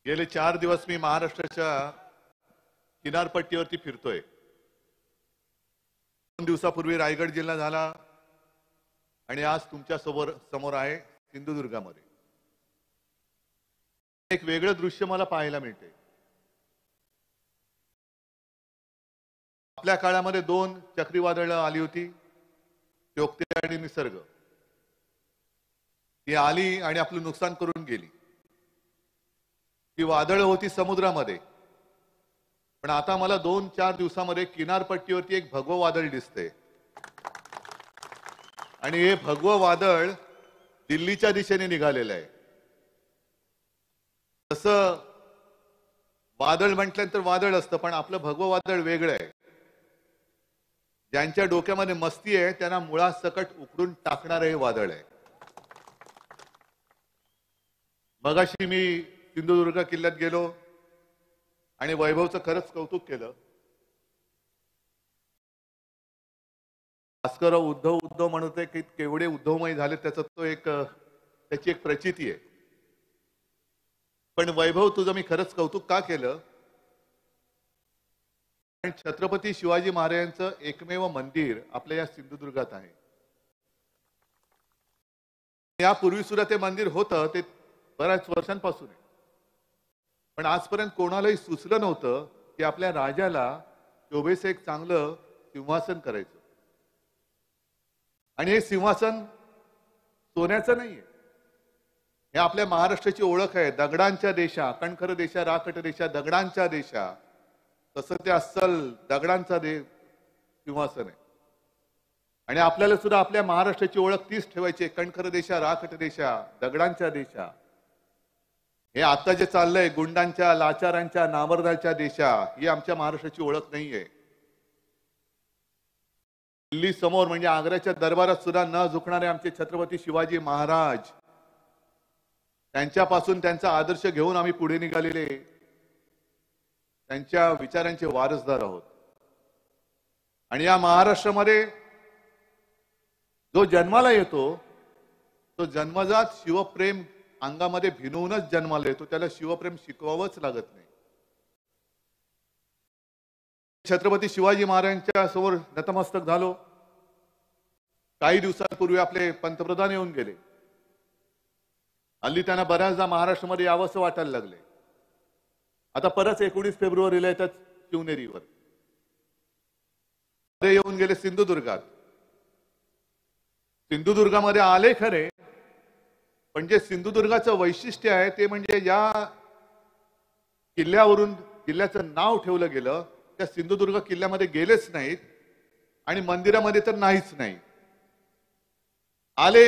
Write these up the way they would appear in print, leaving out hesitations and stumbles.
गेले 4 दिवस मी महाराष्ट्राच्या किनारपट्टीवरती फिरतोय। 2 दिवसापूर्वी रायगड जिल्हा झाला आणि आज तुमच्या समोर आहे सिंधुदुर्गामध्ये। एक वेगळं दृश्य मला पाहायला मिळते। आपल्या काळामध्ये 2 चक्रीवादळं आली होती, त्योक्ते आणि निसर्ग। ती आली आणि आपलं नुकसान करून गेली। ती वादळ होती समुद्रामध्ये, पण आता मला 2-4 दिवसामध्ये किनारपट्टीवरती एक भगवं वादळ दिसते आणि हे भगवं वादळ दिल्लीच्या दिशेने निघालेलं आहे। तसं वादळ म्हटल्यानंतर वादळ असतं, पण आपलं भगवं वादळ वेगळं आहे। ज्यांच्या डोक्यामध्ये मस्ती आहे त्यांना मुळासकट उकडून टाकणारं हे वादळ आहे। मगाशी मी सिंधुदुर्ग किल्ल्यात गेलो आणि वैभवचं खरंच कौतुक केलं। भास्कर उद्धव उद्धव म्हणत आहे की केवढे उद्धवमय झाले, त्याची एक प्रचिती आहे। पण वैभव तुझं मी खरंच कौतुक का केलं? कारण छत्रपती शिवाजी महाराजांचं एकमेव मंदिर आपल्या या सिंधुदुर्गात आहे। यापूर्वी सुद्धा ते मंदिर होतं, ते बऱ्याच वर्षांपासून आहे, पण आजपर्यंत कोणालाही सुचलं नव्हतं की आपल्या राजाला शोभेचं एक चांगलं सिंहासन करायचं। आणि हे सिंहासन सोन्याचं नाहीये, हे आपल्या महाराष्ट्राची ओळख आहे। दगडांच्या देशा, कणखर देशा, राखट देशा, दगडांच्या देशा, तसं ते अस्सल दगडांचा सिंहासन आहे। आणि आपल्याला सुद्धा आपल्या महाराष्ट्राची ओळख तीच ठेवायची, कणखर देशा, राखट देशा, दगडांच्या देशा। हे आता जे चाललंय गुंडांच्या, लाचारांच्या, नामर्दाच्या देशा, ही आमच्या महाराष्ट्राची ओळख नाहीये। दिल्ली समोर म्हणजे आग्र्याच्या दरबारात सुद्धा न झुकणारे आमचे छत्रपती शिवाजी महाराज, त्यांच्यापासून त्यांचा आदर्श घेऊन आम्ही पुढे निघालेले त्यांच्या विचारांचे वारसदार आहोत। आणि या महाराष्ट्रामध्ये जो जन्माला येतो तो जन्मजात शिवप्रेम अंगामध्ये भिनवूनच जन्माला येतो, त्याला शिवप्रेम शिकवावंच लागत नाही। छत्रपती शिवाजी महाराजांच्या समोर नतमस्तक झालो। काही दिवसांपूर्वी आपले पंतप्रधान येऊन गेले। हल्ली त्यांना बऱ्याचदा महाराष्ट्रामध्ये यावंसं वाटायला लागले। आता परत 19 फेब्रुवारीला येतात शिवनेरीवर। ते येऊन गेले सिंधुदुर्गात। सिंधुदुर्गामध्ये आले खरे, पण जे सिंधुदुर्गाचं वैशिष्ट्य आहे ते म्हणजे या किल्ल्यावरून किल्ल्याचं नाव ठेवलं गेलं, त्या सिंधुदुर्ग किल्ल्यामध्ये गेलेच नाहीत आणि मंदिरामध्ये तर नाहीच नाही आले।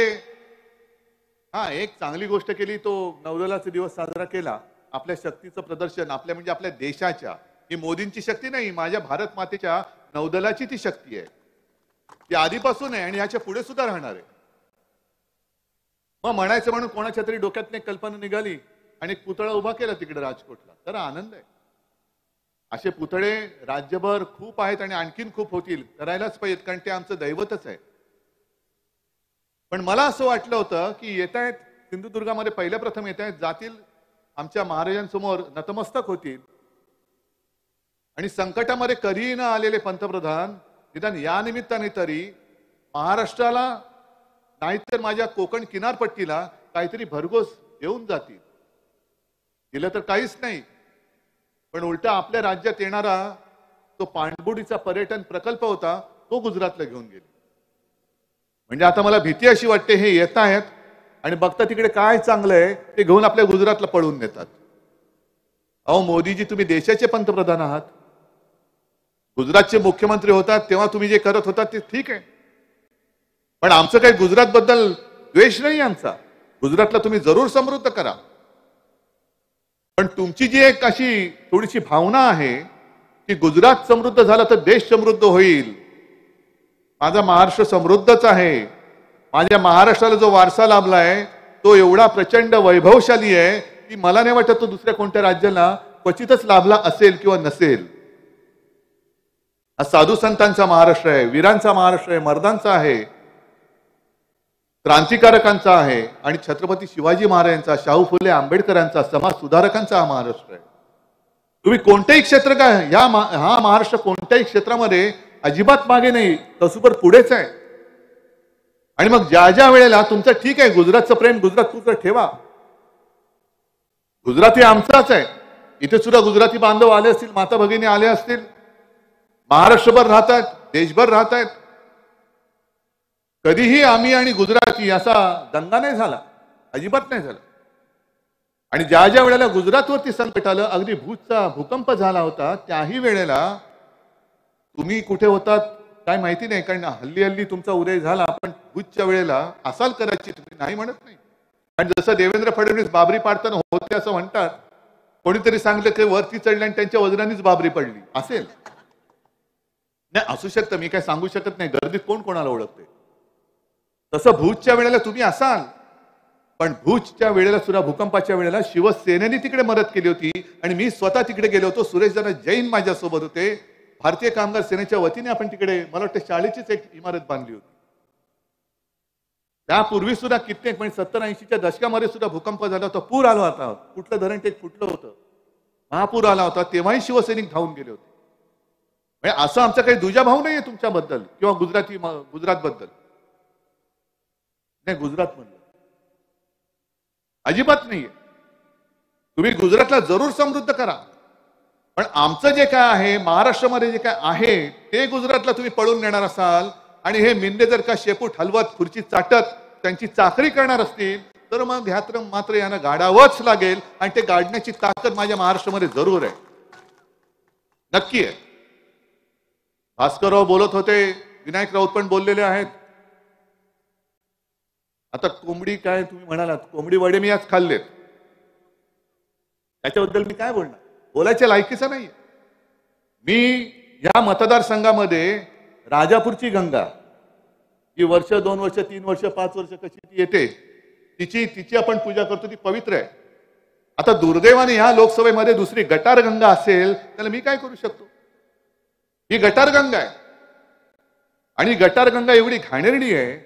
एक चांगली गोष्ट केली, तो नौदलाचा दिवस साजरा केला। आपल्या शक्तीचं प्रदर्शन, म्हणजे आपल्या देशाच्या, ही मोदींची शक्ती नाही, माझ्या भारत मातेच्या नौदलाची ती शक्ती आहे। ती आधीपासून आहे आणि याच्या पुढे सुद्धा राहणार आहे। मग म्हणायचं म्हणून कोणाच्या तरी डोक्यात कल्पना निघाली आणि एक पुतळा उभा केला तिकडे राजकोटला, तर आनंद आहे। असे पुतळे राज्यभर खूप आहेत आणि आणखीन खूप होतील, करायलाच पाहिजेत, कारण ते आमचं दैवतच आहे। पण मला असं वाटलं होतं की येत आहेत सिंधुदुर्गामध्ये, पहिल्या प्रथम येत आहेत, जातील आमच्या महाराजांसमोर नतमस्तक होतील आणि संकटामध्ये कधीही न आलेले पंतप्रधान निदान या निमित्ताने तरी महाराष्ट्राला नाहीतर माझ्या कोकण किनारपट्टीला काहीतरी भरघोस येऊन जातील। दिलं तर काहीच नाही, पण उलटा आपल्या राज्यात येणारा तो पाणबुडीचा पर्यटन प्रकल्प होता, तो गुजरातला घेऊन गेले। म्हणजे आता मला भीती अशी वाटते, हे येत आहेत आणि बघता तिकडे काय चांगलं आहे ते घेऊन आपल्या गुजरातला पळून नेतात। अहो मोदीजी, तुम्ही देशाचे पंतप्रधान आहात, गुजरातचे मुख्यमंत्री होतात, तेव्हा तुम्ही जे करत होता ते ठीक आहे, पण आमचं काही गुजरात बद्दल द्वेष नाही आमचा। गुजरातला तुम्ही जरूर समृद्ध करा, पण तुमची जी एक अशी थोडीशी भावना आहे की गुजरात समृद्ध झाला तर देश समृद्ध होईल। माझा महाराष्ट्र समृद्धच आहे। माझ्या महाराष्ट्राला जो वारसा लाभलाय तो एवढा प्रचंड वैभवशाली आहे की मला नाही वाटत तो दुसऱ्या कोणत्या राज्याला क्वचितच लाभला असेल किंवा नसेल। हा साधू संतांचा महाराष्ट्र आहे, वीरांचा महाराष्ट्र आहे, मर्दांचा आहे। क्रांतिकारकांचा आहे आणि छत्रपती शिवाजी महाराजांचा, शाहू फुले आंबेडकरांचा, समाज सुधारकांचा हा महाराष्ट्र आहे. तुम्ही कोणतेही क्षेत्र काय हा महाराष्ट्र कोणत्याही क्षेत्रामध्ये अजिबात मागे नाही, तसुपर पुढेच आहे. आणि मग ज्या ज्या वेळेला तुमचं ठीक आहे गुजरातचं प्रेम गुजरात ठेवा, गुजरात हे आमचाच आहे. इथे सुद्धा गुजराती बांधव आले असतील, माता भगिनी आले असतील, महाराष्ट्रभर राहतात, देशभर राहतात. कधीही आम्ही आणि गुजराती असा दंगा नाही झाला, अजिबात नाही झाला. आणि ज्या ज्या वेळेला गुजरातवरती संकट आलं, अगदी भूजचा भूकंप झाला होता, त्याही वेळेला तुम्ही कुठे होतात काय माहिती नाही, कारण हल्ली हल्ली तुमचा उदय झाला, पण भूजच्या वेळेला असाल कदाचित, तुम्ही नाही म्हणत नाही. आणि जसं देवेंद्र फडणवीस बाबरी पाडताना होते असं म्हणतात, कोणीतरी सांगलं की वरती चढले आणि त्यांच्या वजनानेच बाबरी पडली असेल. नाही असू शकतं, मी काय सांगू शकत नाही, गर्दीत कोण कोणाला ओळखते. तसं भूजच्या वेळेला तुम्ही असाल, पण भूजच्या वेळेला सुद्धा भूकंपाच्या वेळेला शिवसेनेने तिकडे मदत केली होती आणि मी स्वतः तिकडे गेलो होतो. सुरेश जरा जैन माझ्यासोबत होते. भारतीय कामगार सेनेच्या वतीने आपण तिकडे, मला वाटतं शाळेचीच एक इमारत बांधली होती. त्यापूर्वी सुद्धा कित्येक म्हणजे 70-80च्या दशकामध्ये सुद्धा भूकंप झाला होता, पूर आला होता, कुठलं धरण ते फुटलं होतं, महापूर आला होता, तेव्हाही शिवसैनिक धावून गेले होते. म्हणजे असं आमचा काही दुजाभाव नाहीये तुमच्याबद्दल किंवा गुजरात बद्दल नाही, गुजरात मधलं अजिबात नाहीये. तुम्ही गुजरातला जरूर समृद्ध करा, पण आमचं जे काय आहे महाराष्ट्रामध्ये जे काय आहे ते गुजरातला तुम्ही पळून नेणार असाल आणि हे मिंदे जर का शेपूट हलवत खुर्ची चाटत त्यांची चाकरी करणार असतील तर मग ह्यात्र मात्र यांना गाडावंच लागेल. आणि ते गाडण्याची ताकद माझ्या महाराष्ट्रामध्ये जरूर आहे, नक्की आहे. भास्करराव बोलत होते, विनायक राऊत पण बोललेले आहेत. आता कोंबडी काय तुम्ही म्हणालात, कोंबडी वडे मी आज खाल्लेत, त्याच्याबद्दल मी काय बोलणार, बोलायच्या लायकीचं नाही. मी या मतदारसंघामध्ये राजापूरची गंगा ही वर्ष 2 वर्ष 3 वर्ष 5 वर्ष कशी ती येते, तिची आपण पूजा करतो, ती पवित्र आहे. आता दुर्दैवाने ह्या लोकसभेमध्ये दुसरी गटार गंगा असेल त्याला मी काय करू शकतो. ही गटार गंगा आहे आणि गटार गंगा एवढी घाणेरडी आहे.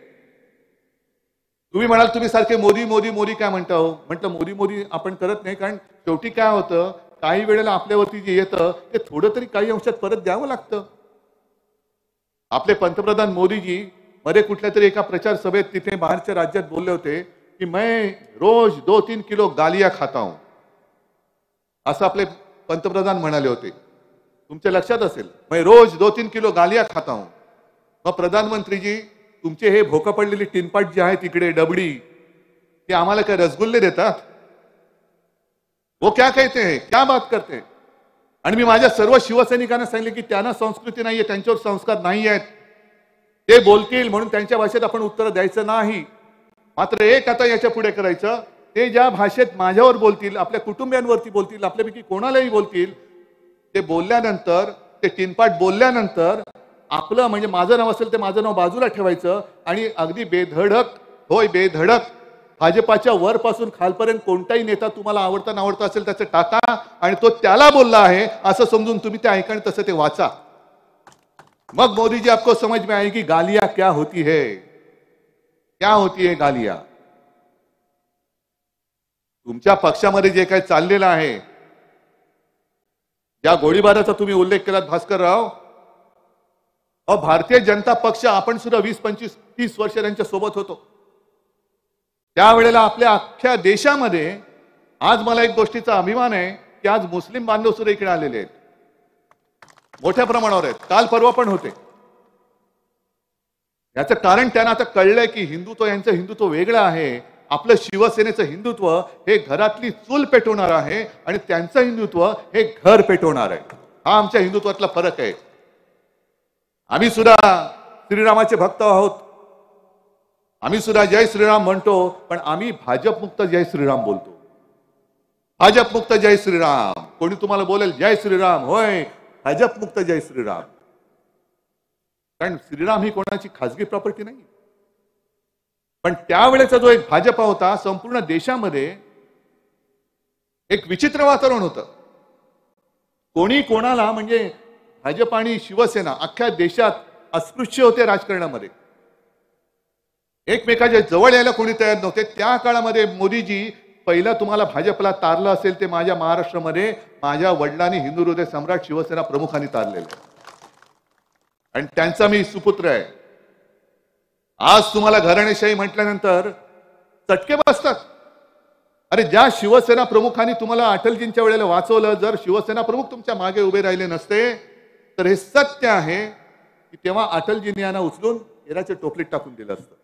तुम्ही म्हणाल तुम्ही सारखे मोदी मोदी मोदी काय म्हणता हो, म्हटलं मोदी मोदी आपण करत नाही, कारण शेवटी काय होतं काही वेळेला आपल्यावरती जे येतं ते थोडं तरी काही अंशात परत द्यावं लागतं. आपले पंतप्रधान मोदीजी मध्ये कुठल्या तरी एका प्रचार सभेत तिथे बाहेरच्या राज्यात बोलले होते की मैं रोज 2-3 किलो गालिया खाता हूं, असं आपले पंतप्रधान म्हणाले होते. तुमच्या लक्षात असेल, मैं रोज 2-3 किलो गालिया खाता हूं. मग प्रधानमंत्रीजी तुमचे हे भोका पडलेली टिनपाट जी आहे तिकडे डबडी, ते आम्हाला काय रसगुल्ले देतात, वो क्या कहते हैं, क्या बात करते हैं. आणि मी माझ्या सर्व शिवसैनिकांना सांगितले की त्यांना संस्कृती नाहीये, त्यांच्यावर संस्कार नाही आहेत, ते बोलतील म्हणून त्यांच्या भाषेत आपण उत्तर द्यायचं नाही. मात्र एक आता याच्या पुढे करायचं, ते ज्या भाषेत माझ्यावर बोलतील, आपल्या कुटुंबियांवरती बोलतील, आपल्यापैकी कोणालाही बोलतील, ते बोलल्यानंतर, ते टिनपाट बोलल्यानंतर आपलं म्हणजे माझं नाव असेल ते माझं नाव बाजूला ठेवायचं आणि अगदी बेधडक, होय बेधडक भाजपाच्या वरपासून खालपर्यंत कोणताही नेता तुम्हाला आवडता नावडता असेल त्याचं टाका आणि तो त्याला बोलला आहे असं समजून तुम्ही ते ऐका आणि तसं ते वाचा. मग मोदी जी आपको समझ में आएगी गालियां क्या होती है, क्या होती है गालियां. तुमच्या पक्षामध्ये जे काही चाललेलं आहे, ज्या गोळीबाराचा तुम्ही उल्लेख केलात भास्करराव, भारतीय जनता पक्ष आपण सुद्धा 20-25-30 वर्ष त्यांच्या सोबत होतो. त्यावेळेला आपल्या अख्ख्या देशामध्ये आज मला एक गोष्टीचा अभिमान आहे की आज मुस्लिम बांधव सुद्धा इकडे आलेले आहेत, मोठ्या प्रमाणावर आहेत, काल परवा पण होते. याचं कारण त्यांना आता कळलंय की हिंदुत्व, यांचं हिंदुत्व वेगळं आहे, आपलं शिवसेनेचं हिंदुत्व हे घरातली चूल पेटवणार आहे आणि त्यांचं हिंदुत्व हे घर पेटवणार आहे. हा आमच्या हिंदुत्वातला फरक आहे. आम्ही सुद्धा श्रीरामाचे भक्त आहोत, आम्ही सुद्धा जय श्रीराम म्हणतो, पण आम्ही भाजपमुक्त जय श्रीराम बोलतो. भाजपमुक्त जय श्रीराम. कोणी तुम्हाला बोलेल जय श्रीराम, होय भाजपमुक्त जय श्रीराम. कारण श्रीराम ही कोणाची खासगी प्रॉपर्टी नाही. पण त्यावेळेचा जो एक भाजपा होता, संपूर्ण देशामध्ये एक विचित्र वातावरण होतं. कोणी कोणाला म्हणजे भाजप आणि शिवसेना अख्ख्या देशात अस्पृश्य होते राजकारणामध्ये. एकमेकाच्या जवळ यायला कोणी तयार नव्हते. त्या काळामध्ये मोदीजी पहिला तुम्हाला भाजपला तारलं असेल ते माझ्या महाराष्ट्रामध्ये माझ्या वडिलांनी हिंदू हृदय सम्राट शिवसेना प्रमुखांनी तारलेले आणि त्यांचा मी सुपुत्र आहे. आज तुम्हाला घराणेशाही म्हटल्यानंतर चटके बसतात. अरे ज्या शिवसेना प्रमुखांनी तुम्हाला अटलजींच्या वेळेला वाचवलं, जर शिवसेना प्रमुख तुमच्या मागे उभे राहिले नसते तर हे सत्य आहे की तेव्हा अटलजींनी यांना उचलून हिराच्या टोपलीत टाकून दिलं असतं.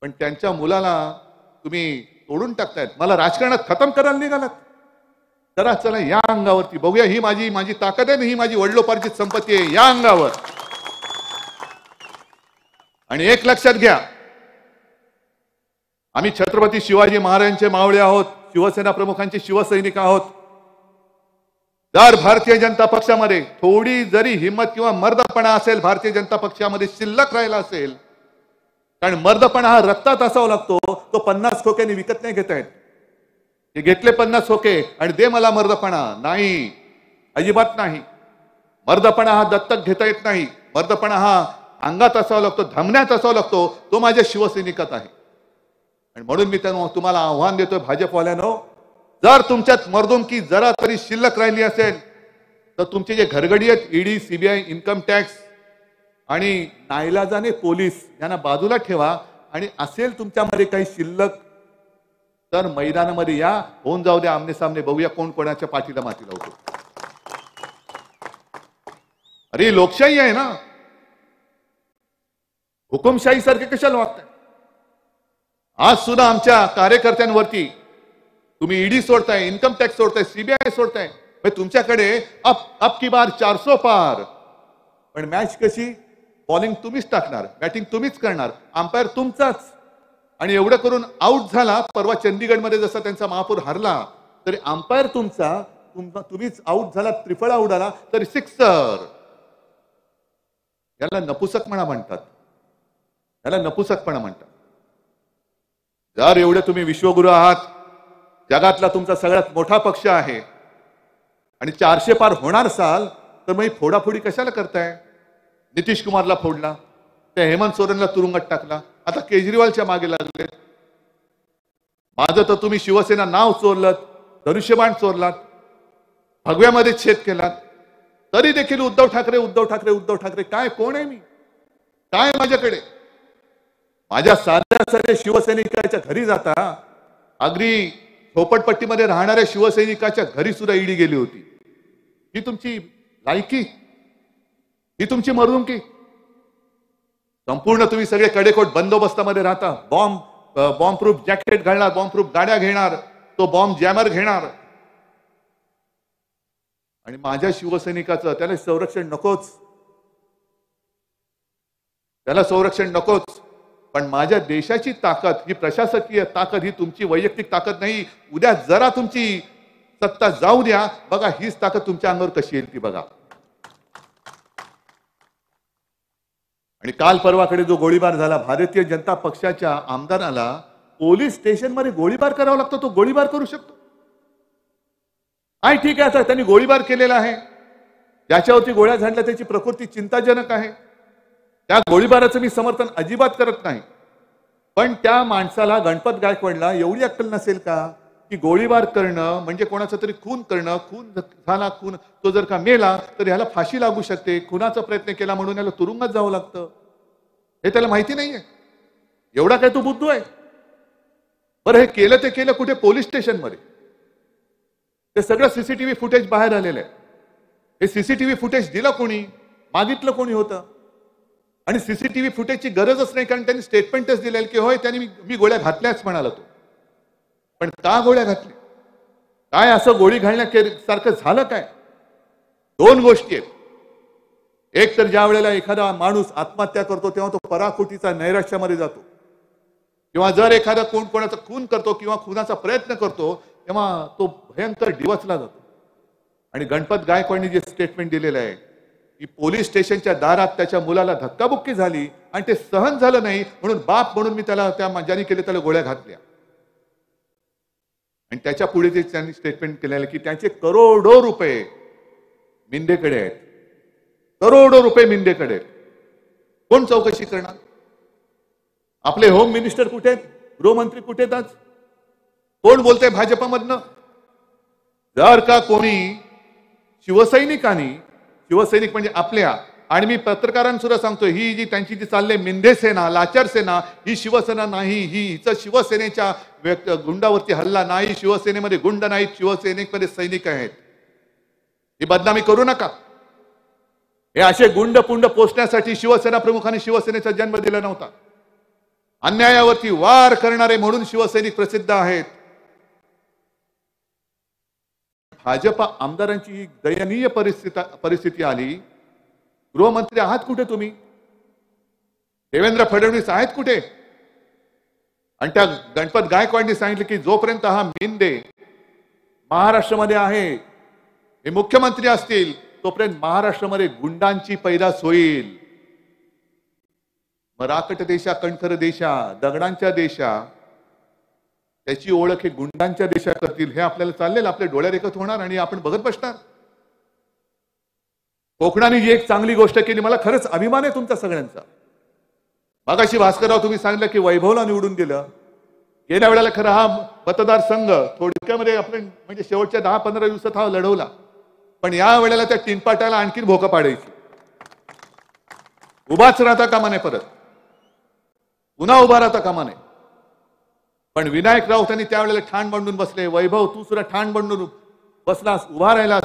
पण त्यांच्या मुलाला तुम्ही तोडून टाकतायत. मला राजकारणात खतम करायला निघालात. जरा चला या अंगावरती बघूया. ही माझी ताकद आहे, ही माझी वडिलोपार्जित संपत्ती आहे. या अंगावर. आणि एक लक्षात घ्या, आम्ही छत्रपती शिवाजी महाराजांचे मावळे आहोत, शिवसेना प्रमुखांचे शिवसैनिक आहोत. जर भारतीय जनता पक्षामध्ये थोडी जरी हिंमत किंवा मर्दपणा असेल, भारतीय जनता पक्षामध्ये शिल्लक राहिला असेल, कारण मर्दपणा हा रक्तात असावा लागतो. तो 50 खोक्यांनी विकत नाही घेता येत. हे घेतले 50 खोके आणि दे मला मर्दपणा, नाही, अजिबात नाही. मर्दपणा हा दत्तक घेता येत नाही. मर्दपणा हा अंगात असावा लागतो, धमन्यात असावा लागतो. तो माझ्या शिवसैनिकात आहे. आणि म्हणून मी तुम्हाला आव्हान देतोय भाजपवाल्यांनो, जर तुमच्यात मर्दुमकी जरा तरी शिल्लक राहिली असेल तर तुमचे जे घरगडी आहेत, ईडी, सीबीआय, इन्कम टॅक्स आणि नाईलाजाने पोलीस यांना बाजूला ठेवा. आणि असेल तुमच्यामध्ये काही शिल्लक तर मैदानामध्ये या, होऊन जाऊ द्या आमने सामने, बघूया कोण कोणाच्या पाठीला माती लावतो. अरे लोकशाही आहे ना, हुकुमशाही सारखे कशाला वागताय? आज सुद्धा आमच्या कार्यकर्त्यांवरती तुम्ही ईडी सोडताय, इन्कम टॅक्स सोडताय, सीबीआय सोडताय. तुमच्याकडे अप की बार 400 पार. पण मॅच कशी? बॉलिंग तुम्हीच टाकणार, बॅटिंग तुम्हीच करणार, अंपायर तुमचाच. आणि एवढं करून आउट झाला. परवा चंदीगडमध्ये जसा त्यांचा महापौर हरला तरी अंपायर तुम्हीच आउट झाला, त्रिफळा उडाला तरी सिक्सर. याला नपुसकपणा म्हणतात, याला नपुसकपणा म्हणतात. जर एवढे तुम्ही विश्वगुरु आहात, जगातला तुमचा सगळ्यात मोठा पक्ष आहे आणि 400 पार होणार असाल तर मग फोडाफोडी कशाला करताय? नितीश कुमारला फोडला, त्या हेमंत सोरेनला तुरुंगात टाकला, आता केजरीवालच्या मागे लागले. माझं तर तुम्ही शिवसेना नाव चोरलत, धनुष्यबाण चोरलात, भगव्यामध्ये छेद केलात. तरी देखील उद्धव ठाकरे उद्धव ठाकरे उद्धव ठाकरे. काय कोण आहे मी? काय माझ्याकडे? माझ्या साध्या शिवसैनिकाच्या घरी जाता, अगदी झोपडपट्टीमध्ये राहणाऱ्या शिवसैनिकाच्या घरी सुद्धा ईडी गेली होती. ही तुमची लायकी? ही तुमची मर्दुमकी? संपूर्ण तुम्ही सगळे कडेकोट बंदोबस्तामध्ये राहता. बॉम्ब प्रूफ जॅकेट घालणार, बॉम्ब प्रूफ गाड्या घेणार, तो बॉम्ब जॅमर घेणार. आणि माझ्या शिवसैनिकाचं त्याला संरक्षण नकोच, त्याला संरक्षण नकोच. पण माझ्या देशाची ताकद, ही प्रशासकीय ताकद, ही तुमची वैयक्तिक ताकद नाही. उद्या जरा तुमची सत्ता जाऊ द्या, बघा हीच ताकद तुमच्या अंगावर कशी येईल ती बघा. आणि काल परवाकडे जो गोळीबार झाला, भारतीय जनता पक्षाच्या आमदाराला पोलीस स्टेशनमध्ये गोळीबार करावा लागतो. तो गोळीबार करू शकतो? ठीक आहे, आता त्यांनी गोळीबार केलेला आहे, ज्याच्यावरती गोळ्या झाडल्या त्याची प्रकृती चिंताजनक आहे. त्या गोळीबाराचं मी समर्थन अजिबात करत नाही. पण त्या माणसाला, गणपत गायकवाडला एवढी अक्कल नसेल का की गोळीबार करणं म्हणजे कोणाचा तरी खून करणं, खून झाला, खून तो जर का मेला तर ह्याला फाशी लागू शकते, खुनाचा प्रयत्न केला म्हणून याला तुरुंगात जावं लागतं, हे त्याला माहिती नाहीये. एवढा काय तो बुद्धू आहे? बरं, हे केलं ते केलं कुठे? पोलीस स्टेशनमध्ये. ते सगळं सीसीटीव्ही फुटेज बाहेर आलेलं आहे. हे सीसीटीव्ही फुटेज दिलं कोणी? मागितलं कोणी होतं? आणि सीसीटीव्ही फुटेजची गरजच नाही, कारण त्यांनी स्टेटमेंटच दिलेलं की होय त्यांनी मी गोळ्या घातल्याच म्हणाला तो. पण का गोळ्या घातल्या? काय असं गोळी घालण्यासारखं झालं काय? दोन गोष्टी आहेत. एक तर ज्या वेळेला एखादा माणूस आत्महत्या करतो तेव्हा तो पराकोटीचा नैराश्यामध्ये जातो, किंवा जर एखादा कोण कोणाचा खून करतो किंवा खुनाचा प्रयत्न करतो तेव्हा तो भयंकर डिवचला जातो. आणि गणपत गायकवाडनी जे स्टेटमेंट दिलेलं आहे की पोलीस स्टेशनच्या दारात त्याच्या मुलाला धक्काबुक्की झाली आणि ते सहन झालं नाही म्हणून बाप म्हणून मी त्याला, त्या ज्याने केले त्याला गोळ्या घातल्या. आणि त्याच्या पुढे जे त्यांनी स्टेटमेंट केलेलं की त्यांचे करोडो रुपये मिंदेकडे आहेत, करोडो रुपये मिंदेकडे. कोण चौकशी करणार? आपले होम मिनिस्टर कुठे आहेत? गृहमंत्री कुठे आहेत? आज कोण बोलतंय भाजपमधनं? जर का कोणी शिवसैनिकांनी, शिवसैनिक म्हणजे आपल्या, आणि मी पत्रकारांसुद्धा सांगतोय, ही जी त्यांची जी चालले मिंदे सेना, लाचार सेना, ही शिवसेना नाही. ही हिचं शिवसेनेच्या गुंडावरती हल्ला नाही. शिवसेनेमध्ये गुंड नाहीत, शिवसेनेमध्ये सैनिक आहेत. ही बदनामी करू नका. हे असे गुंड पुंड पोचण्यासाठी शिवसेना प्रमुखांनी शिवसेनेचा जन्म दिला नव्हता. अन्यायावरती वार करणारे म्हणून शिवसैनिक प्रसिद्ध आहेत. भाजप आमदारांची ही दयनीय परिस्थिती आली. गृहमंत्री आहात कुठे तुम्ही? देवेंद्र फडणवीस आहेत कुठे? आणि त्या गणपत गायकवाडनी सांगितलं की जोपर्यंत हा मिंदे महाराष्ट्रामध्ये आहे, हे मुख्यमंत्री असतील, तोपर्यंत महाराष्ट्रामध्ये गुंडांची पैदास होईल. मराकट देशा, कणखर देशा, दगडांच्या देशा, त्याची ओळख हे गुंडांच्या देशा करतील. हे आपल्याला चाललेलं आपल्या डोळ्यादेखत होणार आणि आपण बघत बसणार. कोकणाने जी एक चांगली गोष्ट केली, मला खरंच अभिमान आहे तुमचा सगळ्यांचा. मागाशी भास्करराव तुम्ही सांगितलं की वैभवला निवडून दिलं. गेल्या वेळेला खरं हा मतदारसंघ थोडक्यामध्ये आपण म्हणजे शेवटच्या 10-15 दिवसात हा लढवला, पण या वेळेला त्या टिनपाटाला आणखीन भोका पाडायची. उभाच राहता कामा नये, परत पुन्हा उभा राहता कामा नये. पण विनायक राऊत त्यांनी त्यावेळेला ठाण बांधून बसले. वैभव तू सुद्धा ठाण बांधून बसलास, उभा राहिलास.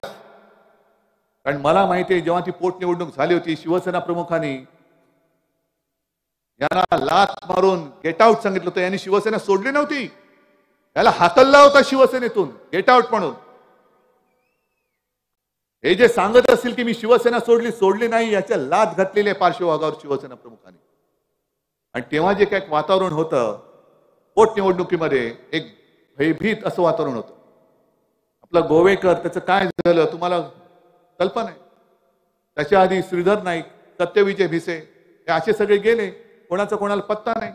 कारण मला माहिती आहे, जेव्हा ती पोटनिवडणूक झाली होती, शिवसेना प्रमुखांनी यांना लाथ मारून गेट आउट सांगितलं होतं. यांनी शिवसेना सोडली नव्हती, याला हाकलला होता शिवसेनेतून गेट आउट म्हणून. हे जे सांगत असतील की मी शिवसेना सोडली नाही, याच्या लाथ घातलेल्या पार्श्वभागावर शिवसेना प्रमुखांनी. आणि तेव्हा जे काय वातावरण होतं पोटनिवडणुकीमध्ये, एक भयभीत असं वातावरण होतं. आपला गोवेकर, त्याचं काय झालं तुम्हाला कल्पना आहे. त्याच्या आधी श्रीधर नाईक, सत्यविजय भिसे, हे असे सगळे गेले, कोणाचा कोणाला पत्ता नाही.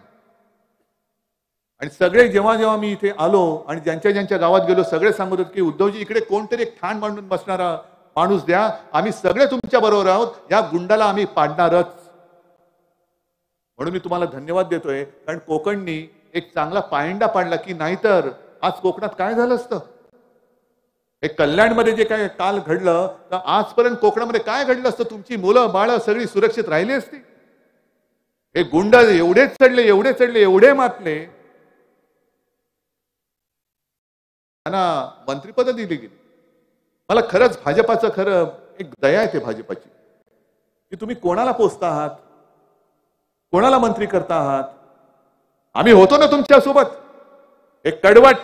आणि सगळे जेव्हा जेव्हा मी इथे आलो आणि ज्यांच्या गावात गेलो, सगळे सांगत होते की उद्धवजी इकडे कोणतरी एक ठाण मांडून बसणारा माणूस द्या, आम्ही सगळे तुमच्या बरोबर आहोत, या गुंडाला आम्ही पाडणारच. म्हणून मी तुम्हाला धन्यवाद देतोय, कारण कोकणनी एक चांगला पायंडा पाडला, की नाहीतर आज कोकणात काय झालं असतं. हे कल्याणमध्ये जे काय काल घडलं, तर आजपर्यंत कोकणामध्ये काय घडलं असतं. तुमची मुलं बाळ सगळी सुरक्षित राहिली असती. हे गुंड एवढे चढले, एवढे मातले, त्यांना मंत्रिपद दिली गेली. मला खरंच भाजपाचं खरं एक दया येते भाजपाची, की तुम्ही कोणाला पोचता आहात, कोणाला मंत्री करता आहात. आम्ही होतो ना तुमच्या सोबत. एक कडवट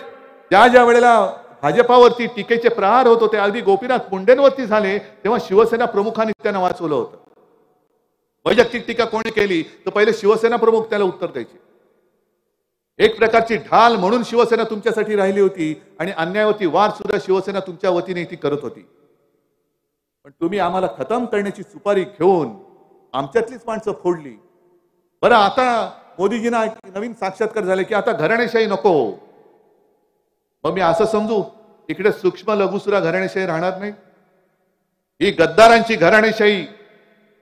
ज्या वेळेला भाजपावरती टीकेचे प्रहार होत होते, अगदी गोपीनाथ मुंडेंवरती झाले, तेव्हा शिवसेना प्रमुखांनी त्यांना वाचवलं होतं. वैयक्तिक टीका कोणी केली तर पहिले शिवसेना प्रमुख त्याला उत्तर द्यायचे. एक प्रकारची ढाल म्हणून शिवसेना तुमच्यासाठी राहिली होती आणि अन्यायावरती वार सुद्धा शिवसेना तुमच्या वतीने ती करत होती. पण तुम्ही आम्हाला खतम करण्याची सुपारी घेऊन आमच्यातलीच माणसं फोडली. बरं, आता मोदीजींना नवीन साक्षात्कार झाले की आता घराणेशाही नको. मग मी असं समजू इकडे सूक्ष्म लघुसुरा घराणेशाही राहणार नाही. ही गद्दारांची घराणेशाही,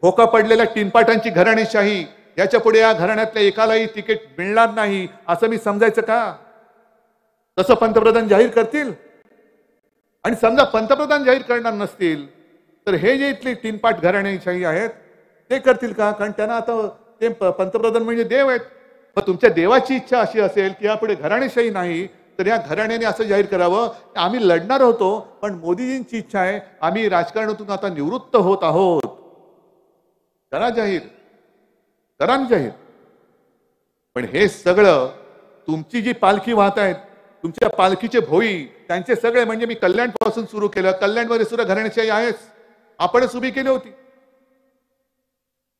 धोका पडलेल्या टिनपाटांची घराणेशाही, याच्या पुढे या घराण्यातल्या एकालाही तिकीट मिळणार नाही असं मी समजायचं का? तसं पंतप्रधान जाहीर करतील. आणि समजा पंतप्रधान जाहीर करणार नसतील तर हे जे इथली टिनपाट घराणेशाही आहेत ते करतील का? कारण त्यांना आता ते पंतप्रधान म्हणजे देव आहेत. पण तुमच्या देवाची इच्छा अशी असेल की यापुढे घराणेशाही नाही, तर या घराण्याने असं जाहीर करावं आम्ही लढणार होतो, पण मोदीजींची इच्छा आहे आम्ही राजकारणातून आता निवृत्त होत आहोत. करा जाहीर, करा जाहीर. पण हे सगळं तुमची जी पालखी वाहत आहेत, तुमच्या पालखीचे भोई, त्यांचे सगळे म्हणजे मी कल्याण पासून सुरू केलं. कल्याणमध्ये सुद्धा घराणेशाही आहेच, आपणच उभी केली होती.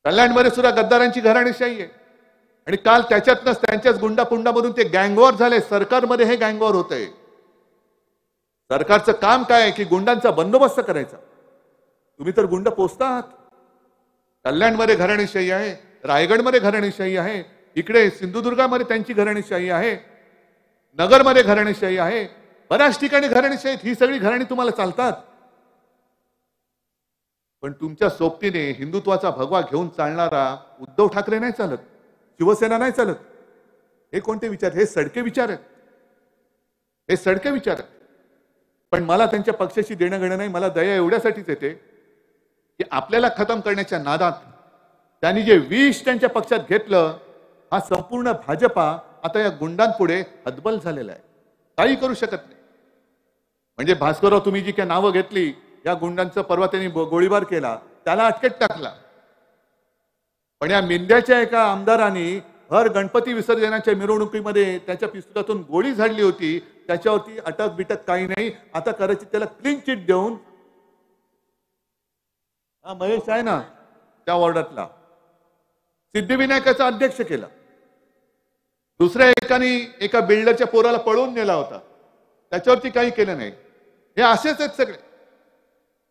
कल्याणमध्ये सुद्धा गद्दारांची घराणेशाही आहे. आणि काल त्याच्यातनंच त्यांच्याच गुंडापुंडामधून ते गँगवॉर झाले. सरकारमध्ये हे गँगवॉर होत आहे. सरकारचं काम काय आहे की गुंडांचा बंदोबस्त करायचा. तुम्ही तर गुंड पोचता आहात. कल्याणमध्ये घराणेशाही आहे, रायगडमध्ये घराणेशाही आहे, इकडे सिंधुदुर्गामध्ये त्यांची घराणेशाही आहे, नगरमध्ये घराणेशाही आहे, बऱ्याच ठिकाणी घराणेशाही. ही सगळी घराणी तुम्हाला चालतात. पण तुमच्या सोबतीने हिंदुत्वाचा भगवा घेऊन चालणारा उद्धव ठाकरे नाही चालत, शिवसेना नाही चालत. हे कोणते विचार? हे सडके विचार आहेत, हे सडके विचार आहेत. पण मला त्यांच्या पक्षाशी देणं घेणं नाही. मला दया एवढ्यासाठीच येते की आपल्याला खतम करण्याच्या नादात त्यांनी जे विष त्यांच्या पक्षात घेतलं, हा संपूर्ण भाजपा आता या गुंडांपुढे हतबल झालेला आहे, काही करू शकत नाही. म्हणजे भास्करराव, तुम्ही जी काय नावं घेतली, या गुंडांचं परवा त्यांनी गोळीबार केला, त्याला अटकेत टाकला. पण या मिंद्याच्या एका आमदारांनी हर गणपती विसर्जनाच्या मिरवणुकीमध्ये त्याच्या पिस्तुलातून गोळी झाडली होती, त्याच्यावरती अटक बिटक काही नाही. आता करायची त्याला क्लीन चिट देऊन, हा महेश आहे ना त्या वॉर्डातला, सिद्धिविनायकाचा अध्यक्ष केला. दुसऱ्या एका बिल्डरच्या पोराला पळवून नेला होता, त्याच्यावरती काही केलं नाही. हे असेच आहेत सगळे.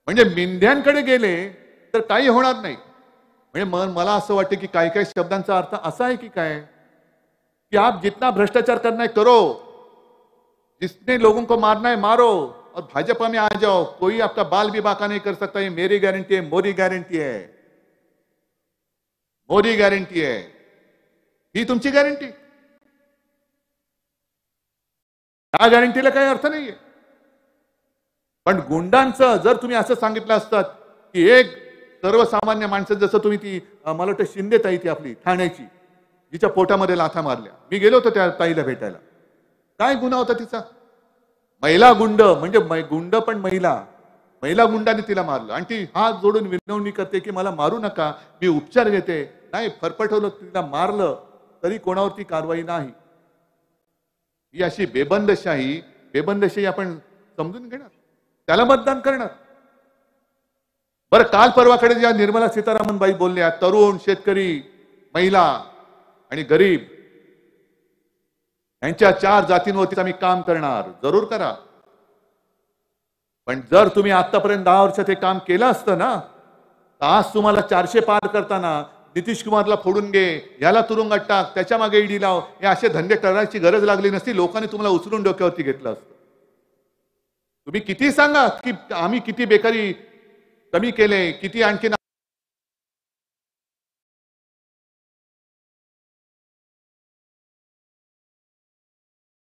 म्हणजे मिंध्यांकडे गेले तर काही होणार नाही. म्हणजे मला असं वाटतं की काही काही शब्दांचा अर्थ असा आहे की काय, कि आप जितना भ्रष्टाचार करना है करो, जिसने लोगों को मारना है मारो, और भाजपा में आ जाओ, कोई आपका बाल भी बाका नहीं कर सकता. ये मेरी गारंटी है, मोदी गारंटी है, मोदी गॅरंटी आहे. ही तुमची गॅरंटी? या गॅरंटीला काही अर्थ नाहीये. पण गुंडांचं जर तुम्ही असं सांगितलं असतात की एक सर्वसामान्य माणसं, जसं तुम्ही ती मला वाटतं शिंदे ताई ती आपली ठाण्याची, जिच्या पोटामध्ये लाथा मारल्या, मी गेलो होतो त्या ताईला भेटायला. काय गुन्हा होता तिचा? महिला गुंड, म्हणजे गुंड पण महिला गुंडाने तिला मारलं. आणि ती हात जोडून विनवणी करते की मला मारू नका, मी उपचार घेते. नाही, फरफटवलं, तिला मारलं, तरी कोणावरती कारवाई नाही. ही अशी बेबंदशाही आपण समजून घेणार, त्याला मतदान करणार. बरं, काल परवाकडे ज्या निर्मला सीतारामन बाई बोलल्या, तरुण, शेतकरी, महिला आणि गरीब यांच्या 4 जातींवरती आम्ही काम करणार. जरूर करा. पण जर तुम्ही आतापर्यंत 10 वर्षात हे काम केलं असतं ना, तर आज तुम्हाला 400 पार करताना नितीश कुमारला फोडून घे, याला तुरुंगात टाक, त्याच्या मागे ईडी लाव, हे असे धंदे करायची गरज लागली नसती. लोकांनी तुम्हाला उचलून डोक्यावरती घेतलं असतं. तुम्ही किती सांगा की आम्ही किती बेकारी कमी केले, किती आणखी.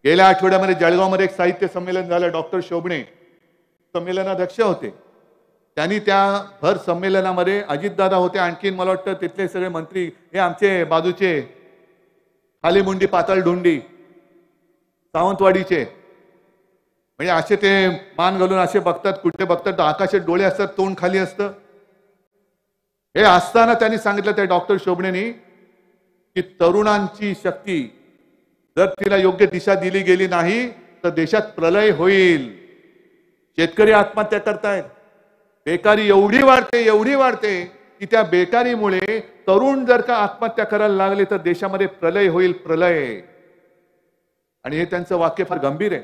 गेल्या आठवड्यामध्ये जळगावमध्ये एक साहित्य संमेलन झालं. डॉक्टर शोभणे संमेलनाध्यक्ष होते. त्यांनी त्या भर संमेलनामध्ये अजितदादा होते, आणखीन मला वाटतं तिथले सगळे मंत्री, हे आमचे बाजूचे खाली मुंडी पातळ ढोंडी सावंतवाडीचे, म्हणजे असे ते मान घालून असे बघतात, कुठे बघतात, आकाशात डोळे असतात, तोंड खाली असतं. हे असताना त्यांनी सांगितलं त्या डॉक्टर शोभणेनी की तरुणांची शक्ती जर तिला योग्य दिशा दिली गेली नाही तर देशात प्रलय होईल. शेतकरी आत्महत्या करतायत, बेकारी एवढी वाढते की त्या बेकारीमुळे तरुण जर का आत्महत्या करायला लागले तर देशामध्ये प्रलय होईल, प्रलय. आणि हे त्यांचं वाक्य फार गंभीर आहे.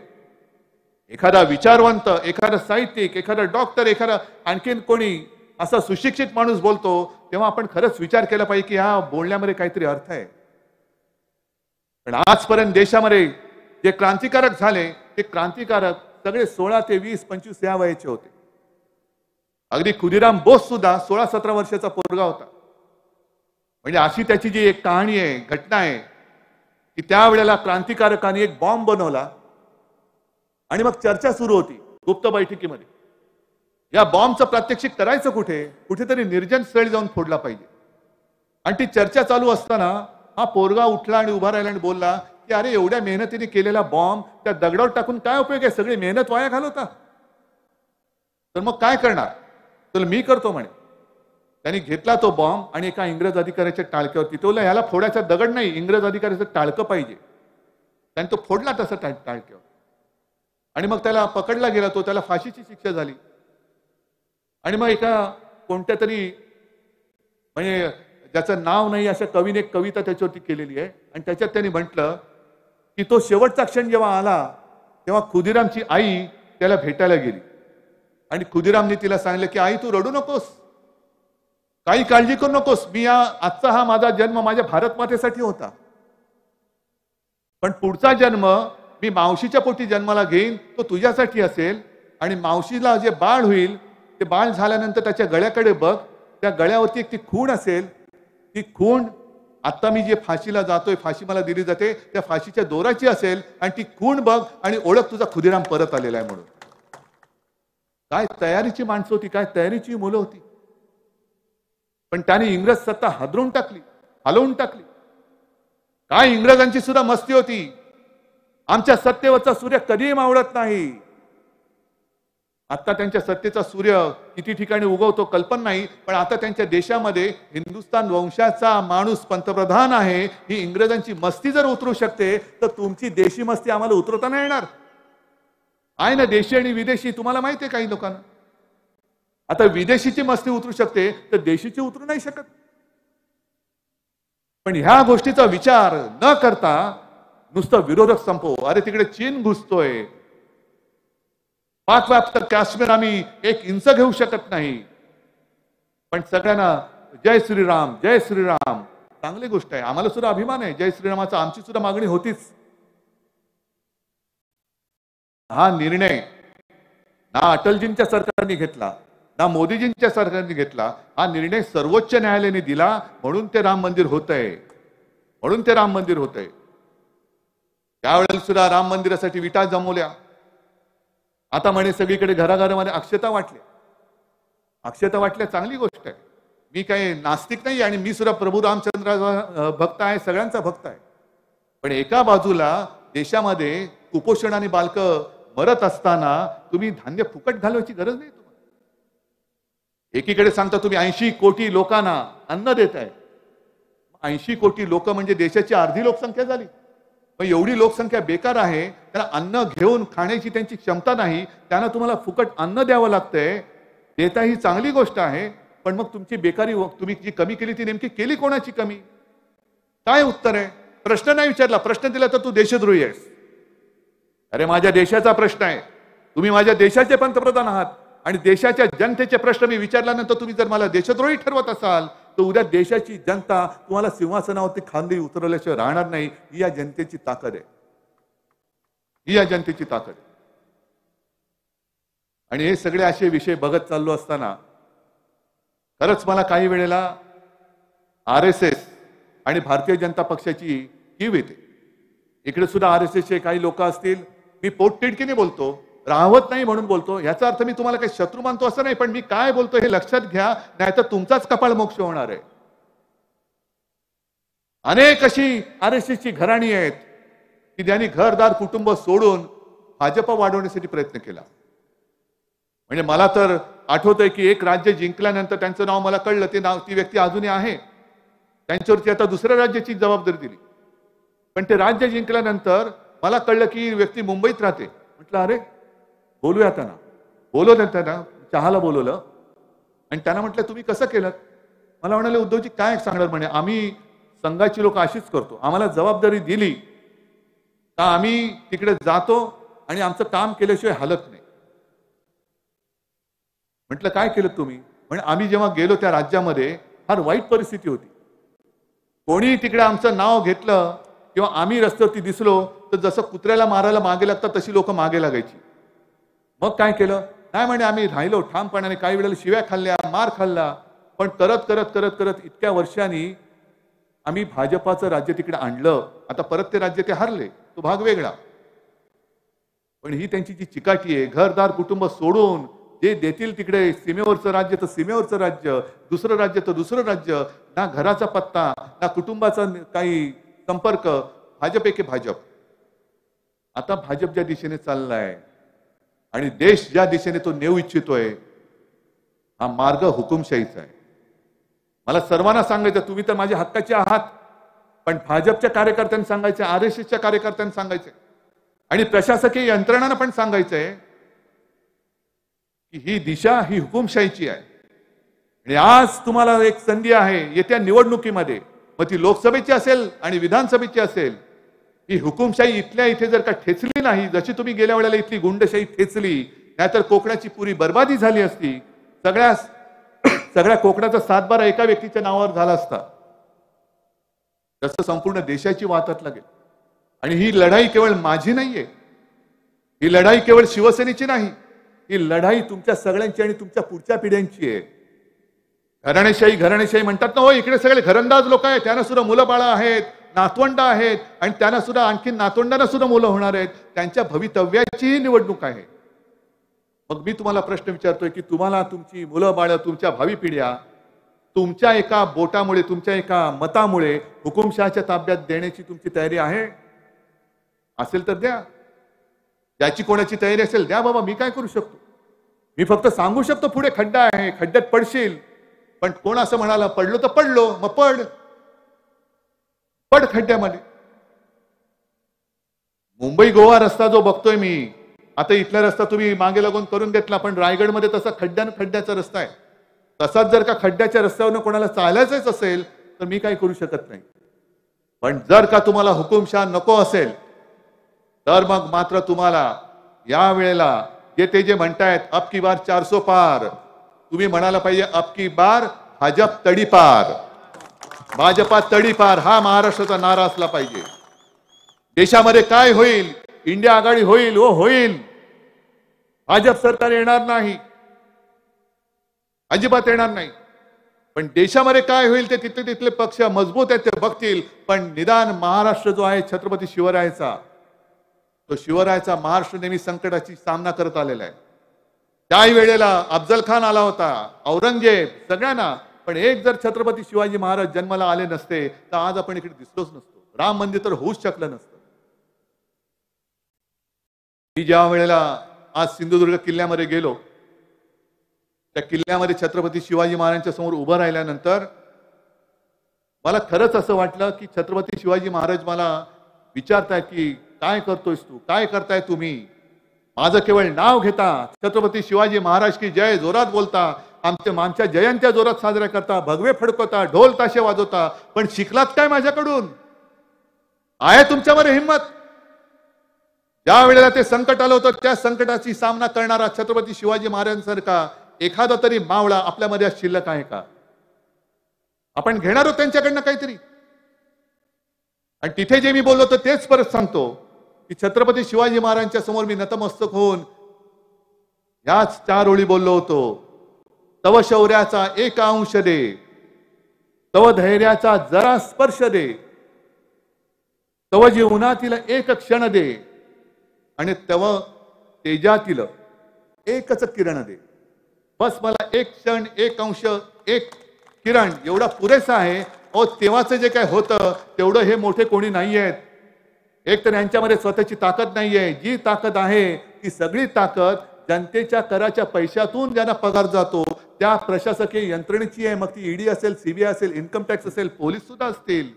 एखादा विचारवंत, एखादा साहित्यिक, एखादा डॉक्टर, एखादा आणखीन कोणी असा सुशिक्षित माणूस बोलतो तेव्हा आपण खरंच विचार केला पाहिजे की ह्या बोलण्यामध्ये काहीतरी अर्थ आहे. पण आजपर्यंत देशामध्ये जे क्रांतिकारक झाले ते क्रांतिकारक सगळे 16 ते 20, 25 या वयाचे होते. अगदी खुदीराम बोस सुद्धा 16-17 वर्षाचा पोरगा होता. म्हणजे अशी त्याची जी एक कहाणी आहे, घटना आहे की त्यावेळेला क्रांतिकारकांनी एक बॉम्ब बनवला आणि मग चर्चा सुरू होती गुप्त बैठकीमध्ये. या बॉम्बचं प्रात्यक्षिक करायचं कुठे? कुठेतरी निर्जन स्थळी जाऊन फोडला पाहिजे. आणि ती चर्चा चालू असताना हा पोरगा उठला आणि उभा राहिला आणि बोलला की अरे, एवढ्या मेहनतीने केलेला बॉम्ब त्या दगडावर टाकून काय उपयोग आहे? सगळी मेहनत वाया घालवता. तर मग काय करणार? तर मी करतो म्हणे. त्यांनी घेतला तो बॉम्ब आणि एका इंग्रज अधिकाऱ्याच्या टाळक्यावरती, तो ह्याला फोडायचा दगड नाही, इंग्रज अधिकाऱ्याचं टाळकं पाहिजे. त्याने तो फोडला तसा टाळक्यावर आणि मग त्याला पकडला गेला. तो त्याला फाशीची शिक्षा झाली. आणि मग एका कोणत्या तरी म्हणजे ज्याचं नाव नाही अशा कवीने एक कविता त्याच्यावरती केलेली आहे आणि त्याच्यात त्यांनी म्हटलं की तो शेवटचा क्षण जेव्हा आला तेव्हा खुदीरामची आई त्याला भेटायला गेली आणि खुदीरामने तिला सांगितलं की आई, तू रडू नकोस, काही काळजी करू नकोस. मी आजचा हा माझा जन्म माझ्या भारत मातेसाठी होता, पण पुढचा जन्म मी मावशीच्या पोटी जन्माला घेईन, तो तुझ्यासाठी असेल. आणि मावशीला जे बाळ होईल ते बाळ झाल्यानंतर त्याच्या गळ्याकडे बघ, त्या गळ्यावरती एक ती खूण असेल, ती खूण आता मी जे फाशीला जातोय, फाशी मला दिली जाते त्या फाशीच्या दोराची असेल आणि ती खूण बघ आणि ओळख तुझा खुदिराम परत आलेला आहे म्हणून. काय तयारीची माणसं होती, काय तयारीची मुलं होती. पण त्याने इंग्रज सत्ता हादरून टाकली, हलवून टाकली. काय इंग्रजांची सुद्धा मस्ती होती. आमच्या सत्तेवरचा सूर्य कधीही मावळत नाही. आता त्यांच्या सत्तेचा सूर्य किती ठिकाणी उगवतो कल्पना नाही, पण आता त्यांच्या देशामध्ये हिंदुस्थान वंशाचा माणूस पंतप्रधान आहे. ही इंग्रजांची मस्ती जर उतरू शकते तर तुमची देशी मस्ती आम्हाला उतरवता नाही येणार. आहे ना देशी आणि विदेशी, तुम्हाला माहिती आहे काही लोकांना. आता विदेशीची मस्ती उतरू शकते तर देशीची उतरू नाही शकत. पण ह्या गोष्टीचा विचार न करता नुसतं विरोधक संपव. अरे तिकडे चीन घुसतोय, पाक व्याप्त काश्मीर आम्ही एक इंच घेऊ शकत नाही. पण सगळ्यांना जय श्रीराम जय श्रीराम, चांगली गोष्ट आहे. आम्हाला सुद्धा अभिमान आहे जय श्रीरामाचा, आमची सुद्धा मागणी होतीच. हा निर्णय ना अटलजींच्या सरकारने घेतला ना मोदीजींच्या सरकारने घेतला. हा निर्णय सर्वोच्च न्यायालयाने दिला म्हणून ते राम मंदिर होतंय, म्हणून ते राम मंदिर होतंय. त्यावेळेला सुद्धा राम मंदिरासाठी विटा जमवल्या. आता म्हणे सगळीकडे घराघरामध्ये अक्षता वाटल्या. अक्षता वाटल्या चांगली गोष्ट आहे. मी काही नास्तिक नाही आणि मी सुद्धा प्रभू रामचंद्राचा भक्त आहे, सगळ्यांचा भक्त आहे. पण एका बाजूला देशामध्ये कुपोषणाने बालकं मरत असताना तुम्ही धान्य फुकट घालवायची गरज नाही तुम्हाला. एकीकडे सांगता तुम्ही 80 कोटी लोकांना अन्न देताय. 80 कोटी लोक म्हणजे देशाची अर्धी लोकसंख्या झाली. मग एवढी लोकसंख्या बेकार आहे, त्यांना अन्न घेऊन खाण्याची त्यांची क्षमता नाही, त्यांना तुम्हाला फुकट अन्न द्यावं लागतंय. देता ही चांगली गोष्ट आहे, पण मग तुमची बेकारी तुम्ही जी कमी केली ती नेमकी केली कोणाची कमी? काय उत्तर आहे? प्रश्न नाही विचारला, प्रश्न दिला तर तू देशद्रोही आहेस. अरे माझ्या देशाचा प्रश्न आहे, तुम्ही माझ्या देशाचे पंतप्रधान आहात आणि देशाच्या जनतेचे प्रश्न मी विचारल्यानंतर तुम्ही जर मला देशद्रोही ठरवत असाल तर उद्या देशाची जनता तुम्हाला सिंहासनावरती खांदी उतरवल्याशिवाय राहणार नाही. ही या जनतेची ताकद आहे, ही या जनतेची ताकद आहे. आणि हे सगळे असे विषय बघत चाललो असताना खरंच मला काही वेळेला RSS आणि भारतीय जनता पक्षाची कीव येते. इकडे सुद्धा RSSचे काही लोक असतील, मी पोटतिडकीने बोलतो, राहवत नाही म्हणून बोलतो. याचा अर्थ मी तुम्हाला काही शत्रू मानतो असं नाही, पण मी काय बोलतो हे लक्षात घ्या, नाहीतर तुमचाच कपाळ मोक्ष होणार आहे. अनेक अशी RSSची घराणी आहेत की ज्यांनी घरदार कुटुंब सोडून भाजप वाढवण्यासाठी प्रयत्न केला. म्हणजे मला तर आठवतंय की एक राज्य जिंकल्यानंतर त्यांचं नाव मला कळलं, ते नाव ती व्यक्ती अजूनही आहे, त्यांच्यावरती आता दुसऱ्या राज्याची जबाबदारी दिली. पण ते राज्य जिंकल्यानंतर मला कळलं की ही व्यक्ती मुंबईत राहते. म्हटलं अरे बोलूया त्यांना, बोलवलं त्यांना, चहाला बोलवलं आणि त्यांना म्हटलं तुम्ही कसं केलं? मला म्हणाले उद्धवजी काय सांगणार? म्हणे आम्ही संघाची लोक अशीच करतो, आम्हाला जबाबदारी दिली का आम्ही तिकडे जातो आणि आमचं काम केल्याशिवाय हलत नाही. म्हटलं काय केलं तुम्ही? म्हणजे आम्ही जेव्हा गेलो त्या राज्यामध्ये फार वाईट परिस्थिती होती. कोणी तिकडे आमचं नाव घेतलं किंवा आम्ही रस्त्यावरती दिसलो तर जसं कुत्र्याला मारायला मागे लागतात तशी लोक मागे लागायची. मग काय केलं? नाही म्हणे आम्ही राहिलो ठामपणाने, काही वेळेला शिव्या खाल्ल्या, मार खाल्ला, पण करत करत करत करत इतक्या वर्षांनी आम्ही भाजपाचं राज्य तिकडे आणलं. आता परत ते राज्य ते हरले, तो भाग वेगळा. पण ही त्यांची जी चिकाटी आहे, घरदार कुटुंब सोडून जे देतील तिकडे, सीमेवरचं राज्य तर सीमेवरचं राज्य, दुसरं राज्य तर दुसरं राज्य, ना घराचा पत्ता ना कुटुंबाचा काही संपर्क, भाजप एके भाजप. आता भाजप ज्या दिशेने चाललाय आणि देश ज्या दिशेने तो नेऊ इच्छितोय, हा मार्ग हुकुमशाहीचा आहे. मला सर्वांना सांगायचं, तुम्ही तर माझ्या हक्काचे आहात, पण भाजपच्या कार्यकर्त्यांना सांगायचं, RSSच्या कार्यकर्त्यांना सांगायचंय आणि प्रशासकीय यंत्रणांना पण सांगायचंय की ही दिशा ही हुकुमशाहीची आहे. आणि आज तुम्हाला एक संधी आहे येत्या निवडणुकीमध्ये, मग ती लोकसभेची असेल आणि विधानसभेची असेल, ही हुकुमशाही इथल्या इथे जर का ठेचली नाही, जशी तुम्ही गेल्या वेळेला इथली गुंडशाही ठेचली, नाहीतर कोकणाची पुरी बर्बादी झाली असती. सगळ्या कोकणाचा 7-12 एका व्यक्तीच्या नावावर झाला असता. तसं संपूर्ण देशाची वाहतात लागेल. आणि ही लढाई केवळ माझी नाहीये, ही लढाई केवळ शिवसेनेची नाही, ही लढाई तुमच्या सगळ्यांची आणि तुमच्या पुढच्या पिढ्यांची आहे. घराणेशाही म्हणतात ना हो, इकडे सगळे घरंदाज लोक आहेत, त्यांना सुद्धा मुलं बाळा आहेत, नातवंड आहेत, आणि त्यांना सुद्धा आणखी नातवंडांना सुद्धा मुलं होणार आहेत. त्यांच्या भवितव्याची निवडणूक आहे. मग मी तुम्हाला प्रश्न विचारतोय की तुम्हाला तुमची मुलं बाळ, तुमच्या भावी पिढ्या तुमच्या एका बोटामुळे, तुमच्या एका मतामुळे हुकुमशहाच्या ताब्यात देण्याची तुमची तयारी आहे? असेल तर द्या. ज्याची कोणाची तयारी असेल द्या बाबा, मी काय करू शकतो? मी फक्त सांगू शकतो पुढे खड्डा आहे, खड्ड्यात पडशील. पण कोण असं म्हणाला पडलो तर पडलो, मग पड खड्ड्यामध्ये. मुंबई गोवा रस्ता जो बघतोय मी आता, इथला रस्ता तुम्ही मागे लागून करून घेतला, पण रायगडमध्ये तसा खड्ड्याचा रस्ता आहे. तसाच जर का खड्ड्याच्या रस्त्यावरनं कोणाला चालायचंच असेल तर मी काही करू शकत नाही. पण जर का तुम्हाला हुकुमशहा नको असेल तर मग मात्र तुम्हाला या वेळेला जे म्हणतायत अब की बार 400 पार, तुम्ही म्हणायला पाहिजे अब की बार भाजप तडीपार, भाजपा तडीपार हा महाराष्ट्राचा नारा असला पाहिजे. देशामध्ये काय होईल? इंडिया आघाडी होईल, होईल. भाजप सरकार येणार नाही, अजिबात येणार नाही. पण देशामध्ये काय होईल ते तिथले पक्ष मजबूत आहेत ते बघतील. पण निदान महाराष्ट्र जो आहे छत्रपती शिवरायाचा, तो शिवरायाचा महाराष्ट्र नेहमी संकटाची सामना करत आलेला आहे. त्याही वेळेला अफजल खान आला होता, औरंगजेब, सगळ्यांना. पण एक जर छत्रपती शिवाजी महाराज जन्माला आले नसते तर आज आपण इकडे दिसलोच नसतो. राम मंदिर तर होऊच शकलं नसतं. मी ज्या वेळेला आज सिंधुदुर्ग किल्ल्यामध्ये गेलो, त्या किल्ल्यामध्ये छत्रपती शिवाजी महाराजांच्या समोर उभं राहिल्यानंतर मला खरंच असं वाटलं की छत्रपती शिवाजी महाराज मला विचारताय की काय करतोयस तू, काय करताय तुम्ही? माझं केवळ नाव घेता, छत्रपती शिवाजी महाराज की जय जोरात बोलता, आमच्या जयंत्या जोरात साजऱ्या करता, भगवे फडकवता, ढोल ताशे वाजवता, पण शिकलात काय माझ्याकडून? आहे तुमच्यामध्ये हिंमत? ज्या वेळेला ते संकट आलं होतं त्या संकटाची सामना करणारा छत्रपती शिवाजी महाराजांसारखा एखादा तरी मावळा आपल्यामध्ये शिल्लक आहे का? आपण घेणार आहोत त्यांच्याकडनं काहीतरी. आणि तिथे जे मी बोललो तर तेच परत सांगतो की छत्रपती शिवाजी महाराजांच्या समोर मी नतमस्तक होऊन याच 4 ओळी बोललो होतो. तव शौर्याचा एक अंश दे, तव धैर्याचा जरा स्पर्श दे, तव जीवनातील एक क्षण दे, आणि तव तेजातील एकच किरण दे. बस मला एक क्षण, एक अंश, एक किरण एवढा पुरेसा आहे. तेव्हाचं जे काय होतं तेवढं हे मोठे कोणी नाही आहेत. एक तर यांच्यामध्ये स्वतःची ताकद नाहीये. जी ताकद आहे ती सगळी ताकद जनतेच्या कराच्या पैशातून ज्यांना पगार जातो त्या प्रशासकीय यंत्रणेची आहे. मग ती ईडी असेल, सीबीआय असेल, इन्कम टॅक्स असेल, पोलीस सुद्धा असतील.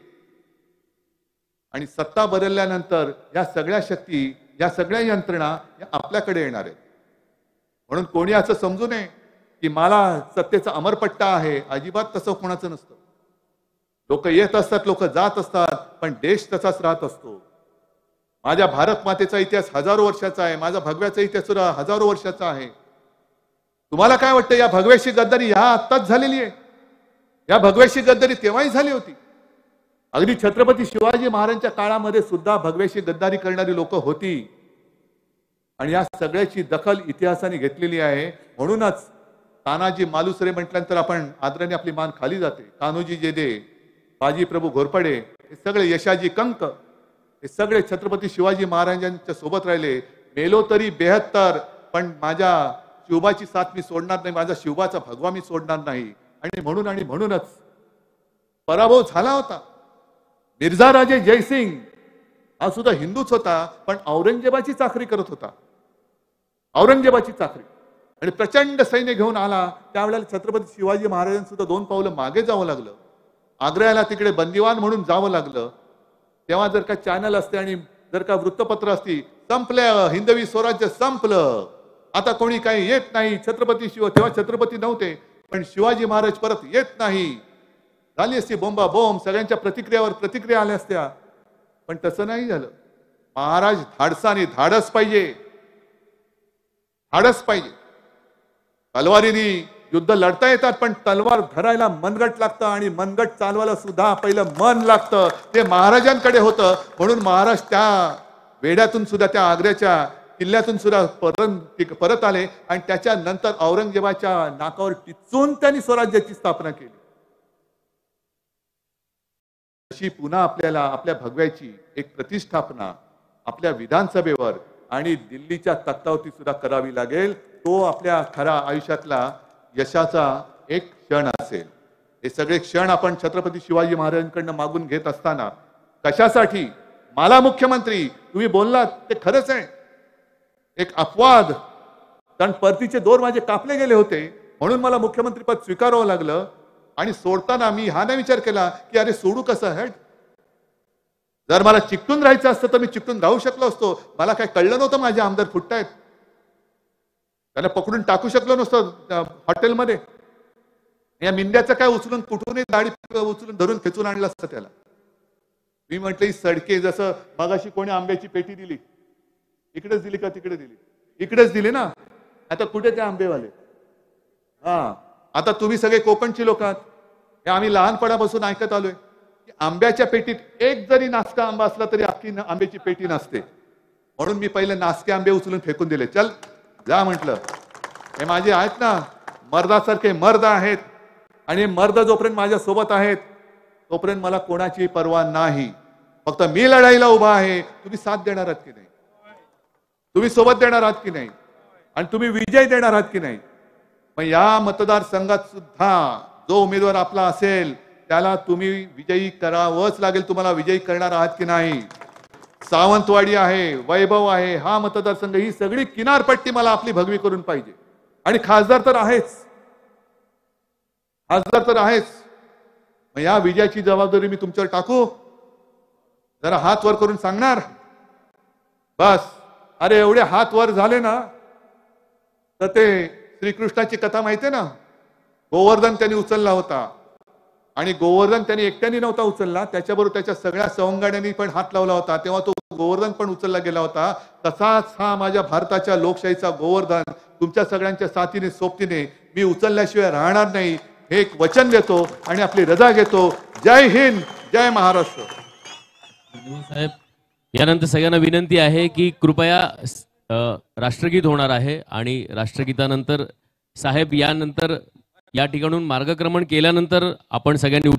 आणि सत्ता बदलल्यानंतर या सगळ्या शक्ती, या सगळ्या यंत्रणा या आपल्याकडे येणार आहेत. म्हणून कोणी असं समजू नये की मला सत्तेचा अमरपट्टा आहे. अजिबात तसं कोणाचं नसतं. लोक येत असतात, लोक जात असतात, पण देश तसाच राहत असतो. माझ्या भारत मातेचा इतिहास हजारो वर्षाचा आहे. माझा भगव्याचा इतिहास सुद्धा हजारो वर्षाचा आहे. तुम्हाला काय वाटतं या भगव्याची गद्दारी ह्या आत्ताच झालेली आहे? या भगव्याची गद्दारी तेव्हाही झाली होती. अगदी छत्रपती शिवाजी महाराजांच्या काळामध्ये सुद्धा भगव्याची गद्दारी करणारी लोक होती. आणि या सगळ्याची दखल इतिहासाने घेतलेली आहे. म्हणूनच तानाजी मालुसरे म्हटल्यानंतर आपण आदराने आपली मान खाली जाते. कान्होजी जेदे, बाजी प्रभू घोरपडे, हे सगळे, यशाजी कंक, हे सगळे छत्रपती शिवाजी महाराजांच्या सोबत राहिले. मेलो तरी 72, पण माझ्या शिवबाची साथ मी सोडणार नाही, माझा शिवबाचा भगवा मी सोडणार नाही. आणि म्हणूनच पराभव झाला होता. मिर्झा राजे जयसिंग हा सुद्धा हिंदूच होता, पण औरंगजेबाची चाकरी करत होता. औरंगजेबाची चाकरी. आणि प्रचंड सैन्य घेऊन आला. त्यावेळेला छत्रपती शिवाजी महाराजांना सुद्धा 2 पावलं मागे जावं लागलं. आग्र्याला तिकडे बंदिवान म्हणून जावं लागलं. तेव्हा जर का चॅनल असते आणि जर का वृत्तपत्र असती, संपलं, हिंदवी स्वराज्य संपलं, आता कोणी काही येत नाही. तेव्हा छत्रपती नव्हते, पण शिवाजी महाराज परत येत नाही, झाली असती बोंबा बोंब, सगळ्यांच्या प्रतिक्रियावर प्रतिक्रिया आल्या असत्या. पण तसं नाही झालं. महाराज धाडसाने, धाडस पाहिजे, धाडस पाहिजे. तलवारीने युद्ध लढता येतात, पण तलवार धरायला मनगट लागतं, आणि मनगट चालवायला सुद्धा पहिलं मन लागतं. ते महाराजांकडे होतं. म्हणून महाराज त्या वेड्यातून सुद्धा, त्या आग्र्याच्या किल्ल्यातून सुद्धा परत आले आणि त्याच्यानंतर औरंगजेबाच्या नाकावर टिचून त्यांनी स्वराज्याची स्थापना केली. अशी पुन्हा आपल्याला आपल्या भगव्याची एक प्रतिष्ठापना आपल्या विधानसभेवर आणि दिल्लीच्या तख्तावरती सुद्धा करावी लागेल. तो आपल्या खऱ्या आयुष्यातला यशाचा एक क्षण असेल. हे सगळे क्षण आपण छत्रपती शिवाजी महाराजांकडनं मागून घेत असताना कशासाठी? मला मुख्यमंत्री तुम्ही बोललात ते खरंच आहे, एक अपवाद, कारण परतीचे दोर माझे कापले गेले होते म्हणून मला मुख्यमंत्री पद स्वीकारावं लागलं. आणि सोडताना मी हा नाही विचार केला की अरे सोडू कसं हट. जर मला चिकटून राहायचं असतं तर मी चिकटून राहू शकलो असतो. मला काय कळलं नव्हतं माझे आमदार फुटतायत, त्याला पकडून टाकू शकलो नसतं हॉटेलमध्ये. या मिंद्याचं काय उचलून कुठूनही दाढी उचलून धरून खेचून आणलं असतं त्याला. मी म्हटलं ही सडके, जसं मगाशी कोणी आंब्याची पेटी दिली, इकडेच दिली का तिकडे दिली? इकडेच दिली ना. आता कुठे ते आंबेवाले? हा, आता तुम्ही सगळे कोकणची लोक आहात. हे आम्ही लहानपणापासून ऐकत आलोय की आंब्याच्या पेटीत एक जरी नासका आंबा असला तरी अख्खी आंब्याची पेटी नसते. म्हणून मी पहिले नासके आंबे उचलून फेकून दिले. चल जा म्हटलं, हे माझे आहेत ना मर्दासारखे मर्द आहेत आणि मर्द जोपर्यंत माझ्या सोबत आहेत तोपर्यंत मला कोणाची पर्वा नाही. फक्त मी लढाईला उभा आहे. तुम्ही साथ देणार आहात की नाही? तुम्ही सोबत देणार आहात की नाही? आणि तुम्ही विजय देणार आहात की नाही? मग या मतदारसंघात सुद्धा जो उमेदवार आपला असेल त्याला तुम्ही विजयी करावंच लागेल. तुम्हाला विजयी करणार आहात की नाही? सावंतवाडी आहे, वैभव आहे, हा मतदारसंघ, ही सगळी किनारपट्टी मला आपली भगवी करून पाहिजे. आणि खासदार तर आहेच, खासदार तर आहेच. मग या विजयाची जबाबदारी मी तुमच्यावर टाकू? जरा हात वर करून सांगणार बस. अरे एवढे हात वर झाले ना तर ते श्रीकृष्णाची कथा माहितीये ना, गोवर्धन त्यांनी उचलला होता आणि गोवर्धन त्यांनी एकट्याने नव्हता उचलला, त्याच्याबरोबर त्याच्या सगळ्या सवंगड्यांनी पण हात लावला होता, तेव्हा तो गोवर्धन पण उचलला गेला होता. तसाच हा माझ्या भारताच्या लोकशाहीचा गोवर्धन तुमच्या सगळ्यांच्या साथीने सोबतीने मी उचलल्याशिवाय राहणार नाही, हे एक वचन देतो आणि आपली रजा घेतो. जय हिंद, जय महाराष्ट्र. साहेब, यानंतर सगळ्यांना विनंती आहे की कृपया राष्ट्रगीत होणार आहे आणि राष्ट्रगीतानंतर साहेब यानंतर या ठिकाणून मार्गक्रमण केल्यानंतर आपण सगळ्यांनी